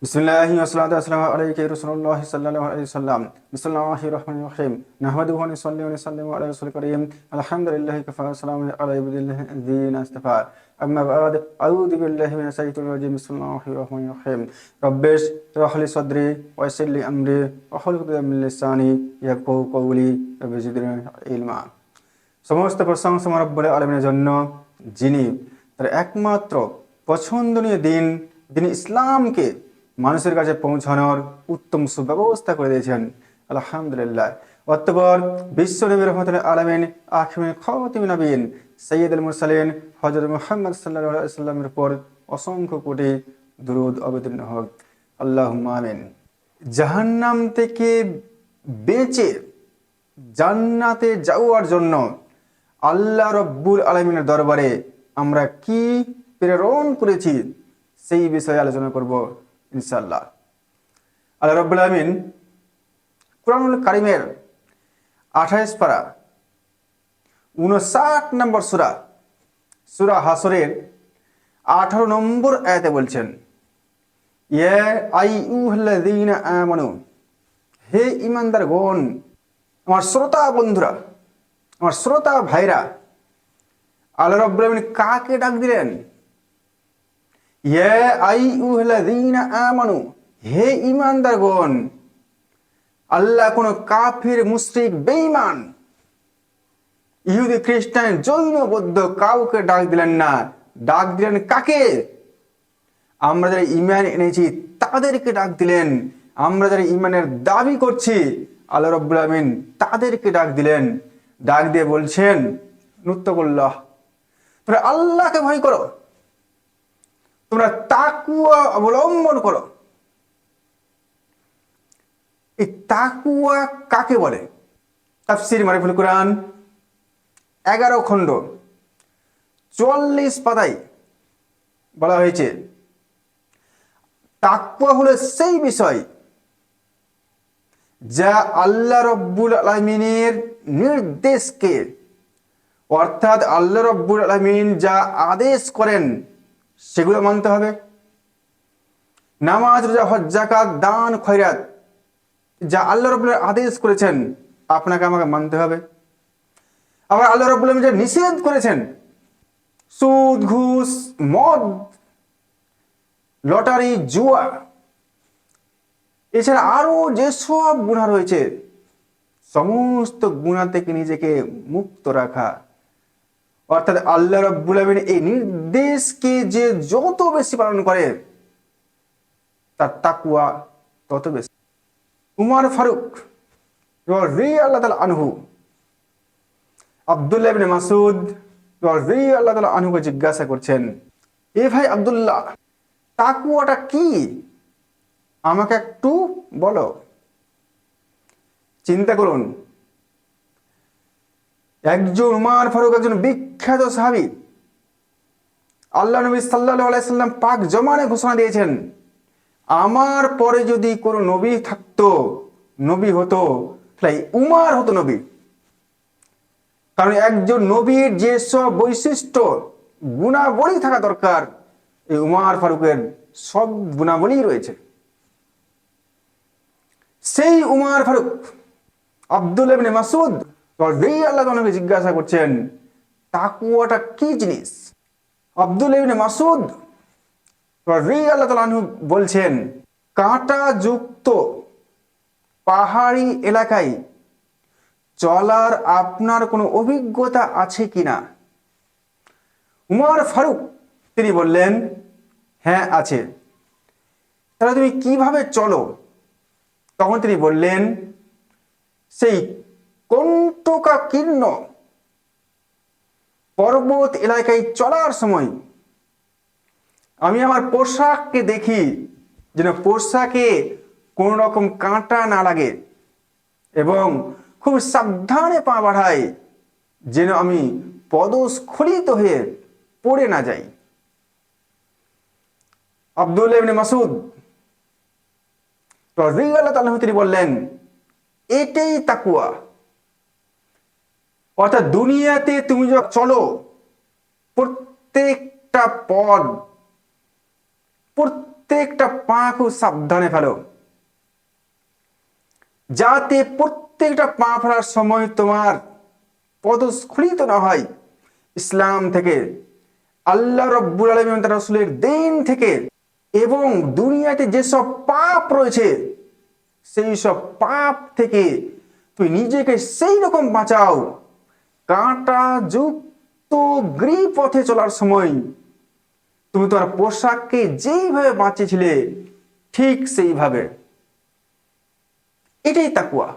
বিসমিল্লাহি ওয়াসসালাতু ওয়াসসালামু আলাইকা ইয়া রাসূলুল্লাহ সাল্লাল্লাহু আলাইহি ওয়াসাল্লাম। বিসমিল্লাহির রহমানির রহিম। নাহমাদুহু ওয়া নুসাল্লি ওয়া নুসাল্লিমু আলা রাসূলিল কারীম। আলহামদুলিল্লাহি কাফা ওয়া সালামুন আলা ইবাদিল্লাযিনা ইসতাফা। আম্মা বা'দ। আউযু বিল্লাহি মিনাশ শাইতানির রাজীম। বিসমিল্লাহির রহমানির রহিম। রব্বিশ ইশরাহ লি সাদরি ওয়া ইয়াসসির লি আমরি ওয়াহলুল উকদাতাম মিন লিসানি ইয়াফকাহু কওলি। রব্বি জিদনি ইলমা। সমস্ত প্রশংসা রব্বুল আলামিনের জন্য, যিনি তার একমাত্র পছন্দনীয় দিন ইসলামকে মানুষের কাছে পৌঁছানোর উত্তম সুব্যবস্থা করে দিয়েছেন। আলহামদুলিল্লাহ। অতঃপর বিশ্ব নবী রহমতুল্লাহ আলামিন আখিরুল খাতিমুন নবীন সাইয়্যিদুল মুরসালিন হযরত মুহাম্মদ সাল্লাল্লাহু আলাইহি ওয়াসাল্লামের উপর অসংখ্য কোটি দুরূদ অবতীর্ণ হোক। আল্লাহুম্মা আমিন। জাহান্নাম থেকে বেঁচে জান্নাতে যাওয়ার জন্য আল্লাহ রব্বুল আলামিনের দরবারে আমরা কি প্রেরণ করেছি সেই বিষয়ে আলোচনা করব ইনশাআল্লাহ। আল্লাহ রব্বুল আলামিন কুরআনুল কারীমের 28 পারা 59 নম্বর সূরা হাসরের 18 নম্বর আয়াতে বলছেন, ইয়া আইয়ুহাল্লাযীনা আমানু, হে ঈমানদারগণ, আমার শ্রোতা বন্ধুরা, আমার শ্রোতা ভাইরা। আল্লাহ রাব্বুল আলামিন কাকে ডাক দিলেন? ইয়া আইয়ুহাল্লাযীনা আমানু, হে ঈমানদারগণ। আল্লাহ কোনো কাফির, মুশরিক, বেঈমান, ইহুদি, খ্রিস্টান, জৈন, বৌদ্ধ কাউকে ডাক দিলেন না। ডাক দিলেন কাকে? আমরা যারা ঈমান এনেছি তাদেরকে ডাক দিলেন। আমরা যারা ঈমানের দাবি করছি আল্লাহ রাব্বুল আলামিন তাদেরকে ডাক দিলেন। ডাক দিয়ে বলছেন, নুত্তাকুল্লাহ, তোমরা আল্লাহকে ভয় করো, তোমরা তাকওয়া অবলম্বন করো। এই তাকওয়া কাকে বলে? তাফসীর মারিফুল কুরআন 11 খণ্ড 44 পাতায় বলা হয়েছে, তাকওয়া হলো সেই বিষয় যা আল্লাহ রব্বুল আলামিনের নির্দেশকে, অর্থাৎ আল্লাহ রব্বুল আলামিন যা আদেশ করেন সেগুলো মানতে হবে। নামাজ, রোজা, হজ, যাকাত, দান, খয়রাত যা আল্লাহ রব্বুল আলামিন আদেশ করেছেন আপনাকে আমাকে মানতে হবে। আবার আল্লাহ রব্বুল আলামিন যা নিষেধ করেছেন, সুদ, ঘুষ, মদ, লটারি, জুয়া, এছাড়া আরো যেসব গুনাহ রয়েছে সমস্ত গুনাহ থেকে নিজেকে মুক্ত রাখা। অর্থাৎ আল্লাহ রাব্বুল আলামিন এই নির্দেশকে যে যত বেশি পালন করে তার তাকওয়া তত বেশি। উমর ফারুক রাদিয়াল্লাহু তাআলা আনহু আব্দুল্লাহ ইবনে মাসউদ রাদিয়াল্লাহু তাআলা আনহুকে জিজ্ঞাসা করছেন, এ ভাই আব্দুল্লাহ, তাকওয়াটা কি? আমাকে একটু বলো। চিন্তা করুন, একজন উমর ফারুক, একজন বিখ্যাত সাহাবী, আল্লাহ নবী সাল্লাল্লাহু আলাইহি সাল্লাম পাক জমানে ঘোষণা দিয়েছেন, আমার পরে যদি কোনো নবী থাকতো, নবী হতো, তাহলে উমর হতো নবী। কারণ একজন নবীর যেসব বৈশিষ্ট্য, গুণাবলী থাকা দরকার, এই উমর ফারুকের সব গুণাবলী রয়েছে। সেই উমর ফারুক আব্দুল্লাহ ইবনে মাসউদ রাদিয়াল্লাহু আনহু জিজ্ঞাসা করছেন, তাকওয়াটা কি জিনিস? আব্দুল্লাহ ইবনে মাসউদ রাদিয়াল্লাহু আনহু বলছেন, কাঁটা যুক্ত পাহাড়ি এলাকায় চলার আপনার কোনো অভিজ্ঞতা আছে কিনা? উমর ফারুক তিনি বললেন, হ্যাঁ আছে। তাহলে তুমি কিভাবে চলো? তখন তিনি বললেন, সেই কণ্টকাকীর্ণ পর্বত এলাকায় চলার সময় আমি আমার পোশাককে দেখি যেন পোশাকে কোন রকম কাঁটা না লাগে, এবং খুব সাবধানে পা বাড়াই যেন আমি পদস্খলিত হয়ে পড়ে না যাই। আব্দুল্লাহ ইবনে মাসউদ রাদিয়াল্লাহু তাআলা তিনি বললেন, এটাই তাকওয়া। অর্থাৎ দুনিয়াতে তুমি যখন চলো, প্রত্যেকটা পদ, প্রত্যেকটা পা খুব সাবধানে ফেলো, যাতে প্রত্যেকটা পা ফেলার সময় তোমার পদস্খলিত না হয় ইসলাম থেকে, আল্লাহ রব্বুল আলামিন তার রাসূলের দ্বীন থেকে, এবং দুনিয়াতে যেসব পাপ রয়েছে সেই সব পাপ থেকে তুমি নিজেকে সেই রকম বাঁচাও, কাঁটা যুক্ত গৃহপথে চলার সময় তুমি তোমার পোশাককে যেইভাবে বাঁচিয়েছিলে ঠিক সেইভাবে। এটাই তাকওয়া।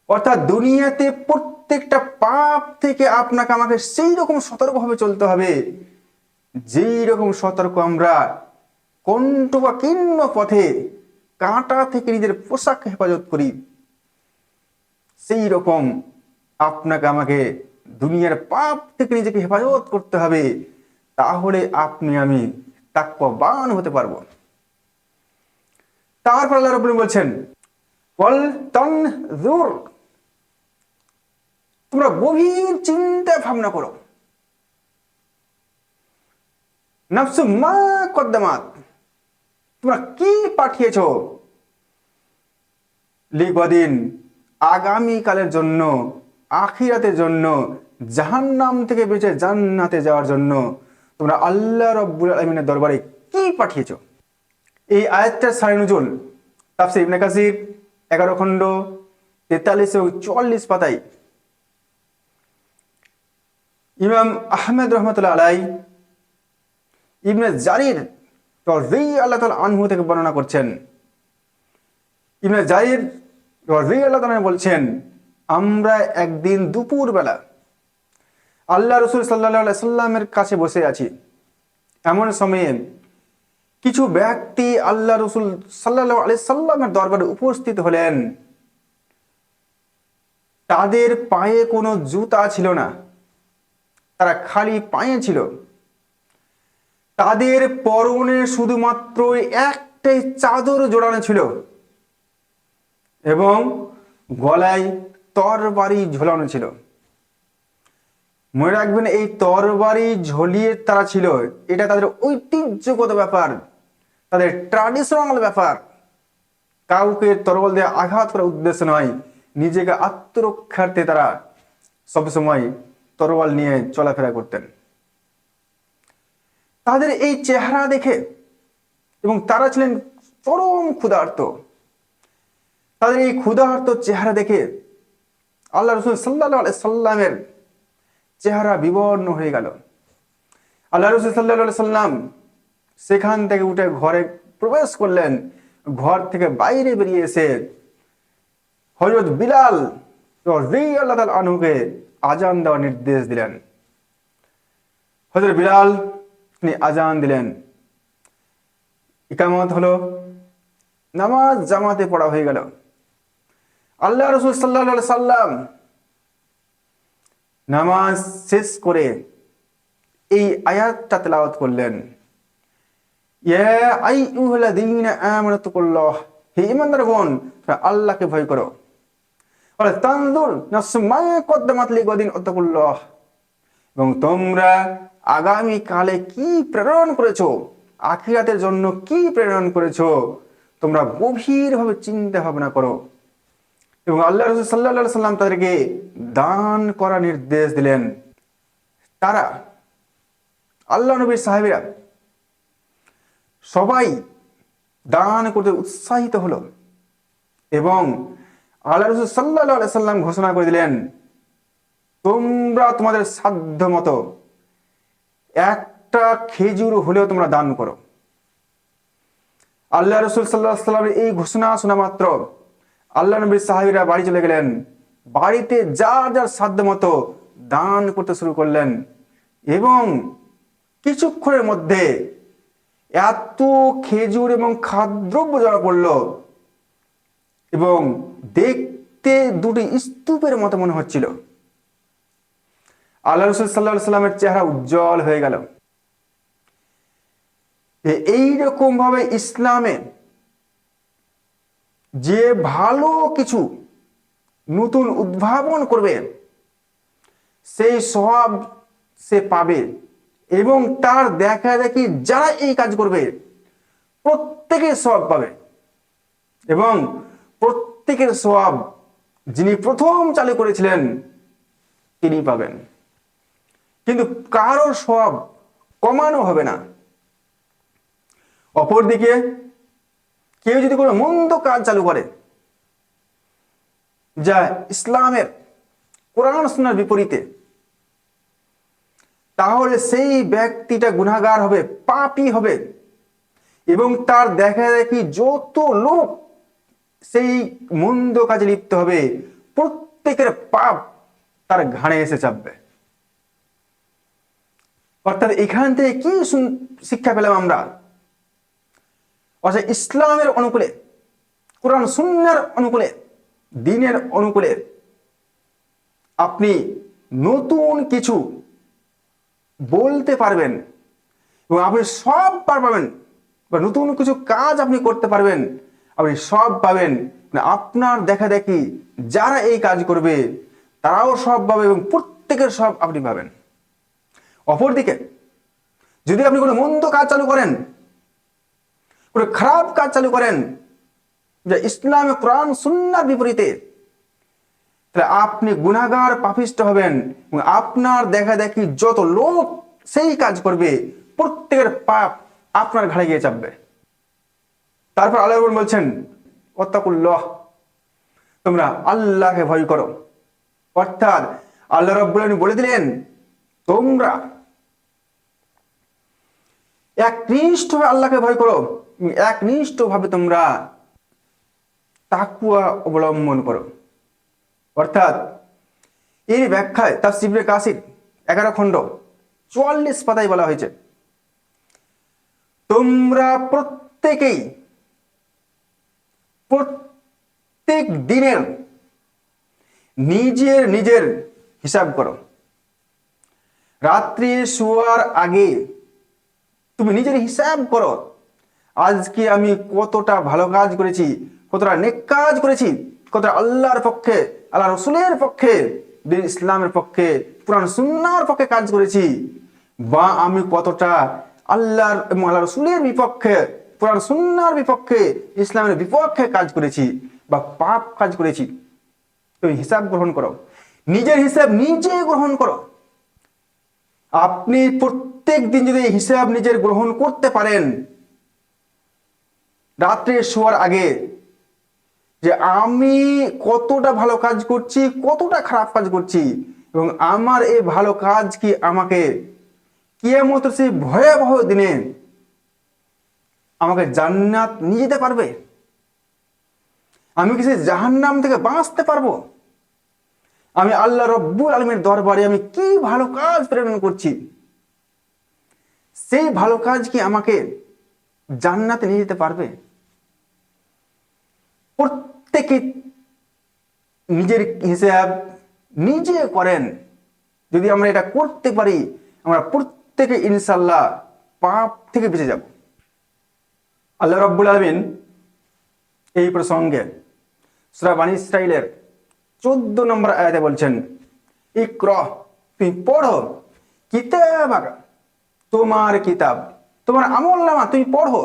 অর্থাৎ দুনিয়াতে প্রত্যেকটা পাপ থেকে আপনাকে আমাকে সেই রকম সতর্কভাবে চলতে হবে যেই রকম সতর্ক আমরা কণ্টকাকীর্ণ পথে কাঁটা থেকে নিজের পোশাক হেফাজত করি, সেই রকম আপনাকে আমাকে দুনিয়ার পাপ থেকে নিজেকে হেফাজত করতে হবে। তাহলে আপনি আমি তাকওয়াবান হতে পারবো। তারপর আল্লাহ রাব্বুল আলামিন বলছেন, ওয়াল তানজুর, তোমরা গভীর চিন্তা ভাবনা করো, নাফসু মা কদ্দামাত, তোমরা কি পাঠিয়েছো লিগদিন, আগামী কালের জন্য, আখিরাতের জন্য, জাহান্নাম থেকে বেঁচে জান্নাতে যাওয়ার জন্য তোমরা আল্লাহ রাব্বুল আলামিনের দরবারে কি পাঠিয়েছো। এই আয়াতটার সারি নুজুল তাফসীর ইবনে কাসির 11 খণ্ড 43 ও 44 পাতায় ইমাম আহমেদ রহমতুল্লাহ আলাই ইবনে জারির রাদিয়াল্লাহু তাআলা আনহু থেকে বর্ণনা করছেন। ইবনে জারির রাদিয়াল্লাহু তাআলা বলছেন, আমরা একদিন দুপুর বেলা আল্লাহ রাসূল সাল্লাল্লাহু আলাইহি সাল্লামের কাছে বসে আছি। এমন সময়ে কিছু ব্যক্তি আল্লাহ রাসূল সাল্লাল্লাহু আলাইহি সাল্লামের দরবারে উপস্থিত হলেন। তাদের পায়ে কোনো জুতা ছিল না, তারা খালি পায়ে ছিল। তাদের পরনে শুধুমাত্র একটাই চাদর জড়ানো ছিল এবং গলায় তরবারি ঝোলানো ছিল। মনে রাখবেন, এই তরবারি ঝুলিয়ে তারা ছিল, এটা তাদের ঐতিহ্যগত ব্যাপার, তাদের ট্র্যাডিশনাল ব্যাপার। কাউকে তরবারি দিয়ে আঘাত করার উদ্দেশ্য নয়, নিজেকে আত্মরক্ষার্থে তারা সবসময় তরবারি নিয়ে চলাফেরা করতেন। তাদের এই চেহারা দেখে, এবং তারা ছিলেন চরম ক্ষুধার্ত, তাদের এই ক্ষুধার্ত চেহারা দেখে আল্লাহ রাসূল সাল্লাল্লাহু আলাইহি সাল্লামের চেহারা বিবর্ণ হয়ে গেল। আল্লাহ রাসূল সাল্লাল্লাহু আলাইহি সাল্লাম সেখান থেকে উঠে ঘরে প্রবেশ করলেন। ঘর থেকে বাইরে বেরিয়ে এসে হযরত বিলাল রাদিয়াল্লাহু তাআলা আনহুকে আযান দেওয়ার নির্দেশ দিলেন। হযরত বিলাল তিনি আযান দিলেন, ইকামত হলো, নামাজ জামাতে পড়া হয়ে গেল। আল্লাহ রাসূল সাল্লাল্লাহু আলাইহি সাল্লাম নামাজ শেষ করে এই আয়াতটা তেলাওয়াত করলেন, ইয়া আইয়ুহাল্লাযীনা আমানু তাকুল্লাহ, হে ঈমানদারগণ আল্লাহকে ভয় করো। ওয়ালা তানজুর নাফসুম মা কদ্দামাত লিগাদিন ওয়াত্তাকুল্লাহ, এবং তোমরা আগামী কালে কি প্রেরণ করেছো, আখিরাতের জন্য কি প্রেরণ করেছো, তোমরা গভীরভাবে চিন্তা ভাবনা করো। এবং আল্লাহ রাসূল সাল্লাল্লাহু আলাইহি সাল্লাম তাদেরকে দান করার নির্দেশ দিলেন। তারা, আল্লাহ নবীর সাহাবীরা সবাই দান করতে উৎসাহিত হলো এবং আল্লাহ রাসূল সাল্লাল্লাহু আলাইহি সাল্লাম ঘোষণা করে দিলেন, তোমরা তোমাদের সাধ্য মতো একটা খেজুর হলেও তোমরা দান করো। আল্লাহ রাসূল সাল্লাল্লাহু আলাইহি সাল্লামের এই ঘোষণা শোনা মাত্র আল্লাহ নবীর সাহাবীরা বাড়ি চলে গেলেন। বাড়িতে যার যার সাধ্য মতো দান করতে শুরু করলেন এবং কিছুক্ষণের মধ্যে এত খেজুর এবং খাদ্যদ্রব্য জমা পড়ল এবং দেখতে দুটি স্তূপের মতো মনে হচ্ছিল। আল্লাহ রাসূল সাল্লাল্লাহু আলাইহি সাল্লামের চেহারা উজ্জ্বল হয়ে গেল। এইরকম ভাবে ইসলামে যে ভালো কিছু নতুন উদ্ভাবন করবে সেই সওয়াব সে পাবে, এবং তার দেখা দেখি যারা এই কাজ করবে প্রত্যেকে সওয়াব পাবে এবং প্রত্যেকের সওয়াব যিনি প্রথম চালু করেছিলেন তিনি পাবেন। কিন্তু কারোর সওয়াব কমানো হবে না। অপরদিকে কেউ যদি কোনো মন্দ কাজ চালু করে যা ইসলামের কোরআন সুন্নাহর বিপরীতে, তাহলে সেই ব্যক্তিটা গুনাহগার হবে, পাপী হবে এবং তার দেখা দেখি যত লোক সেই মন্দ কাজে লিপ্ত হবে প্রত্যেকের পাপ তার ঘাড়ে এসে চাপবে। অর্থাৎ এখান থেকে কি শিক্ষা পেলাম আমরা? অর্থাৎ ইসলামের অনুকূলে, কোরআন সুন্নাহর অনুকূলে, দ্বীনের অনুকূলে আপনি নতুন কিছু বলতে পারবেন এবং আপনি সব পারবেন, বা নতুন কিছু কাজ আপনি করতে পারবেন, আপনি সব পাবেন। আপনার দেখা দেখি যারা এই কাজ করবে তারাও সব পাবে এবং প্রত্যেকের সব আপনি পাবেন। অপরদিকে যদি আপনি কোনো মন্দ কাজ চালু করেন, কোনো খারাপ কাজ চালু করেন যা ইসলামে কোরআন সুন্নাহর বিপরীতে, তাহলে আপনি গুনাহগার পাপিষ্ঠ হবেন এবং আপনার দেখা দেখি যত লোক সেই কাজ করবে প্রত্যেকের পাপ আপনার ঘাড়ে গিয়ে চাপবে। তারপর আল্লাহ বলছেন ওয়াত্তাকুল্লাহ, তোমরা আল্লাহকে ভয় করো। অর্থাৎ আল্লাহ রাব্বুল আলামিন বলে দিলেন তোমরা একনিষ্ঠভাবে আল্লাহকে ভয় করো, একনিষ্ঠভাবে তোমরা তাকওয়া অবলম্বন করো। অর্থাৎ এর ব্যাখ্যায় তাফসীর ইবনে কাসির 11 খণ্ড 44 পাতায় বলা হয়েছে, তোমরা প্রত্যেকেই প্রত্যেক দিনের নিজের নিজের হিসাব করো। রাত্রি শোয়ার আগে তুমি নিজের হিসাব করো, আজকে আমি কতটা ভালো কাজ করেছি, কতটা নেক কাজ করেছি, কতটা আল্লাহর পক্ষে, আল্লাহ রসুলের পক্ষে, দ্বীন ইসলামের পক্ষে, কোরআন সুন্নাহর পক্ষে কাজ করেছি, বা আমি কতটা আল্লাহর এবং আল্লাহ রসুলের বিপক্ষে, কোরআন সুন্নাহর বিপক্ষে, ইসলামের বিপক্ষে কাজ করেছি বা পাপ কাজ করেছি। তুমি হিসাব গ্রহণ করো, নিজের হিসাব নিজে গ্রহণ করো। আপনি প্রত্যেক দিন যদি হিসাব নিজের গ্রহণ করতে পারেন রাত্রে শোয়ার আগে, যে আমি কতটা ভালো কাজ করছি, কতটা খারাপ কাজ করছি, এবং আমার এই ভালো কাজ কি আমাকে কিয়ামতের সেই ভয়াবহ দিনে আমাকে জান্নাত নিয়ে যেতে পারবে, আমি কি সেই জাহান্নাম থেকে বাঁচতে পারবো, আমি আল্লাহ রব্বুল আলামিনের দরবারে আমি কি ভালো কাজ প্রেরণ করছি, সেই ভালো কাজ কি আমাকে জান্নাতে নিয়ে যেতে পারবে। প্রত্যেকে নিজের হিসাব নিজে করেন। যদি আমরা এটা করতে পারি, আমরা প্রত্যেকে ইনশাআল্লাহ পাপ থেকে বেঁচে যাব। আল্লাহ রাব্বুল আলামিন এই প্রসঙ্গে সূরা বনী ইসরাঈলের 14 নম্বর আয়াতে বলছেন, ইকরা, তুমি পড়ো, কিতাবাকা, তোমার কিতাব, তোমার আমলনামা তুমি পড়ো,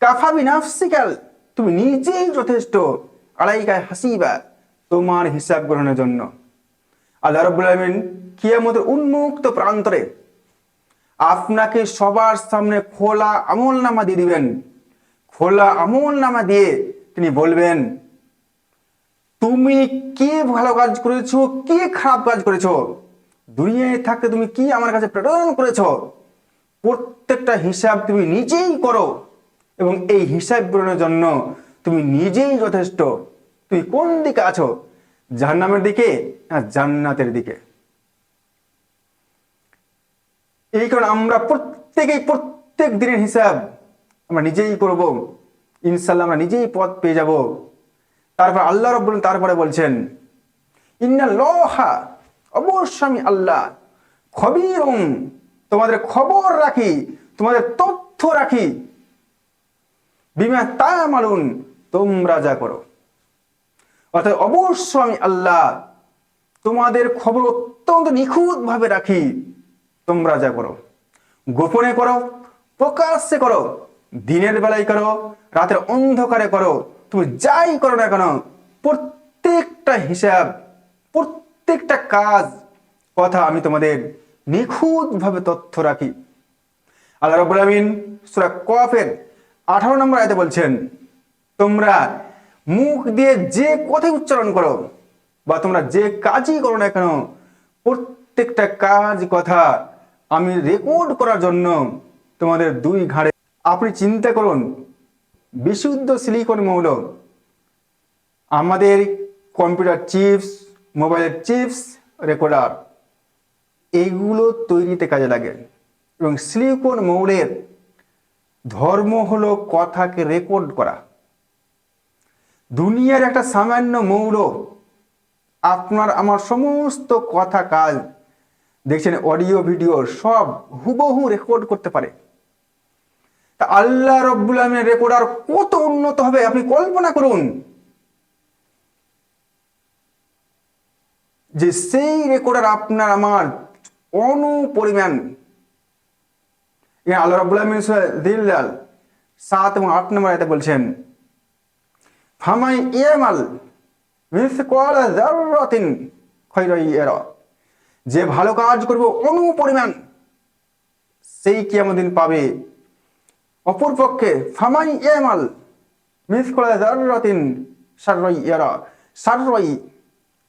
কাফা বিনাফসিকাল, তুমি নিজেই যথেষ্ট, আলাইকা হাসিবা, তোমার হিসাব গ্রহণের জন্য। আল্লাহ রাব্বুল আলামিন কিয়ামতের উন্মুক্ত প্রান্তরে আপনাকে সবার সামনে খোলা আমলনামা দিয়ে দিবেন। খোলা আমলনামা দিয়ে তিনি বলবেন তুমি কি ভালো কাজ করেছো, কি খারাপ কাজ করেছো, দুনিয়ায় থাকতে তুমি কি আমার কাছে প্রেরণ করেছো, প্রত্যেকটা হিসাব তুমি নিজেই করো এবং এই হিসাব গ্রহণের জন্য তুমি নিজেই যথেষ্ট। তুমি কোন দিকে আছো, জাহান্নামের দিকে না জান্নাতের দিকে? এই কারণে আমরা প্রত্যেকেই প্রত্যেক দিনের হিসাব আমরা নিজেই করব, ইনশাআল্লাহ আমরা নিজেই পথ পেয়ে যাব। তারপর আল্লাহ রাব্বুল আলামিন তারপরে বলছেন, ইন্নাল্লাহা, অবশ্যই আমি আল্লাহ, খবীরুম, তোমাদের খবর রাখি, তোমাদের তথ্য রাখি, বিমা তা'মালুন, তোমরা যা করো। অর্থাৎ অবশ্যই আমি আল্লাহ তোমাদের খবর অত্যন্ত নিখুঁত ভাবে রাখি, তোমরা যা করো, গোপনে করো, প্রকাশ্যে করো, দিনের বেলায় করো, রাতের অন্ধকারে করো, তুমি যাই করো না কেন, প্রত্যেকটা হিসাব, প্রত্যেকটা কাজ, কথা আমি তোমাদের নিখুঁতভাবে তথ্য রাখি। আল্লাহ রাব্বুল আমিন সূরা কফের 18 নম্বর আয়াতে বলছেন, তোমরা মুখ দিয়ে যে কথাই উচ্চারণ করো বা তোমরা যে কাজই করো না কেন, প্রত্যেকটা কাজ কথা আমি রেকর্ড করার জন্য তোমাদের দুই ঘাড়ে। আপনি চিন্তা করুন, বিশুদ্ধ সিলিকন মৌল আমাদের কম্পিউটার চিপস, মোবাইলের চিপস, রেকর্ডার, এইগুলো তৈরিতে কাজে লাগে। এবং সিলিকন মৌলের ধর্ম হলো কথাকে রেকর্ড করা। দুনিয়ার একটা সামান্য মৌল আপনার আমার সমস্ত কথা কাজ দেখছেন, অডিও ভিডিও সব হুবহু রেকর্ড করতে পারে। তা আল্লাহ রাব্বুল আমিনের রেকর্ডার কত উন্নত হবে আপনি কল্পনা করুন, যে সেই রেকর্ডার আপনার আমার অনুপরিমাণ। আল্লাহ রাব্বুল আমিন সূরা যিল্লাল 7 এবং 8 নম্বর আয়াতে বলছেন, ফামাই ইয়ামাল মিসকালা যাররাতিন খায়রান ইয়ারা, যে ভালো কাজ করবে অনুপরিমাণ সেই কিয়ামত দিন পাবে। অপরপক্ষে ফামাই ইয়ামাল মিসকালা যাররাতিন শাররান ইয়ারা, শাররাই,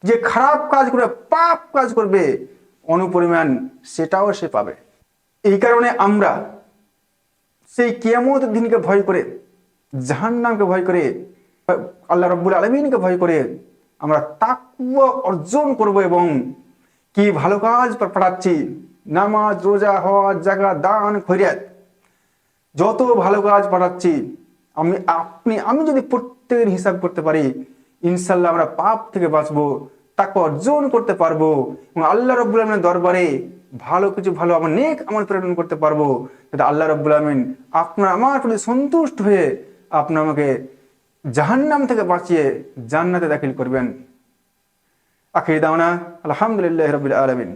যে খারাপ কাজ করবে, পাপ কাজ করবে অনুপরিমাণ সেটাও সে পাবে। এই কারণে আমরা সেই কিয়ামতের দিনকে ভয় করে, জাহান্নামকে ভয় করে, আল্লাহ রাব্বুল আলামিনকে ভয় করে আমরা তাকওয়া অর্জন করব এবং কি ভালো কাজ পাঠাচ্ছি, নামাজ, রোজা, হজ, যাকাত, দান, খয়রাত, যত ভালো কাজ পাঠাচ্ছি আমি যদি প্রত্যেকের হিসাব করতে পারি, ইনশাল্লাহ আমরা পাপ থেকে বাঁচবো, তাকওয়া অর্জন করতে পারবো এবং আল্লাহ রাব্বুল আলামিনের দরবারে ভালো কিছু, ভালো আমার নেক আমল প্রেরণ করতে পারবো, যাতে আল্লাহ রাব্বুল আলামিন আপনার আমার প্রতি সন্তুষ্ট হয়ে আপনি আমাকে জাহান্নাম থেকে বাঁচিয়ে জান্নাতে দাখিল করবেন। আখির দাওয়ানা আলহামদুলিল্লাহি রাব্বিল আলামিন।